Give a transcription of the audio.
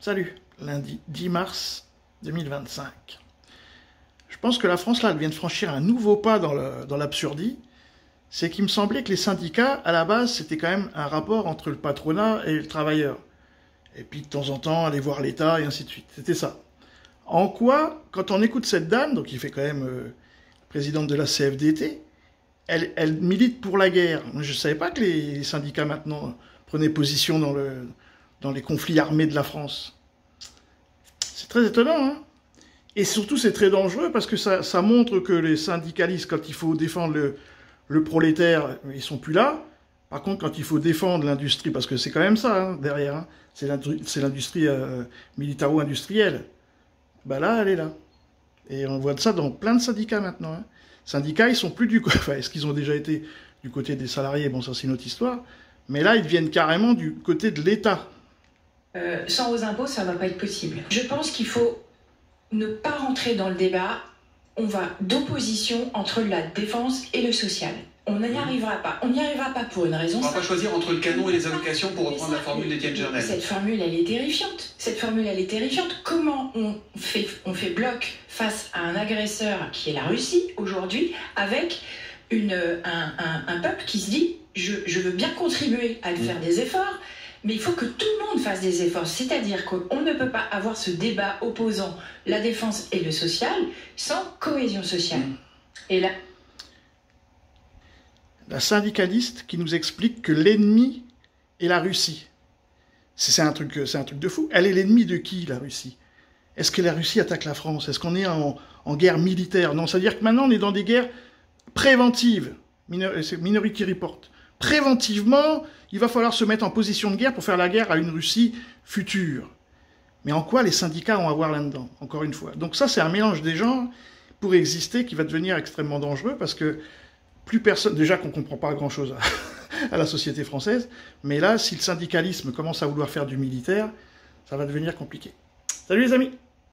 Salut, lundi 10 mars 2025. Je pense que la France, là, elle vient de franchir un nouveau pas dans l'absurdie. C'est qu'il me semblait que les syndicats, à la base, c'était quand même un rapport entre le patronat et le travailleur. Et puis, de temps en temps, aller voir l'État, et ainsi de suite. C'était ça. En quoi, quand on écoute cette dame, donc qui fait quand même présidente de la CFDT, elle milite pour la guerre. Je ne savais pas que les syndicats, maintenant, prenaient position dans les conflits armés de la France. C'est très étonnant, hein. Et surtout, c'est très dangereux parce que ça montre que les syndicalistes, quand il faut défendre le prolétaire, ils sont plus là. Par contre, quand il faut défendre l'industrie, parce que c'est quand même ça, hein, derrière, hein, c'est l'industrie militaro-industrielle, bah là, elle est là. Et on voit ça dans plein de syndicats maintenant. Hein. Syndicats, ils sont plus du côté... Enfin, est-ce qu'ils ont déjà été du côté des salariés? Bon, ça, c'est une autre histoire. Mais là, ils viennent carrément du côté de l'État. Sans hauts impôts, ça ne va pas être possible. Je pense qu'il faut ne pas rentrer dans le débat. On va d'opposition entre la défense et le social. On n'y arrivera pas. On n'y arrivera pas pour une raison. On ne va pas choisir entre le canon et les allocations pour reprendre la formule d'Étienne Jernel. Cette formule, elle est terrifiante. Cette formule, elle est terrifiante. Comment on fait bloc face à un agresseur qui est la Russie aujourd'hui, avec un peuple qui se dit je veux bien contribuer à faire des efforts, mais il faut que tout le monde fasse des efforts. C'est-à-dire qu'on ne peut pas avoir ce débat opposant la défense et le social sans cohésion sociale. Et là, la syndicaliste qui nous explique que l'ennemi est la Russie. C'est un truc de fou. Elle est l'ennemi de qui, la Russie? Est-ce que la Russie attaque la France? Est-ce qu'on est en guerre militaire? Non, c'est-à-dire que maintenant, on est dans des guerres préventives. C'est Minority Report. Préventivement, il va falloir se mettre en position de guerre pour faire la guerre à une Russie future. Mais en quoi les syndicats vont avoir là-dedans, encore une fois? Donc ça, c'est un mélange des genres pour exister qui va devenir extrêmement dangereux parce que plus personne... Déjà qu'on ne comprend pas grand-chose à la société française, mais là, si le syndicalisme commence à vouloir faire du militaire, ça va devenir compliqué. Salut les amis!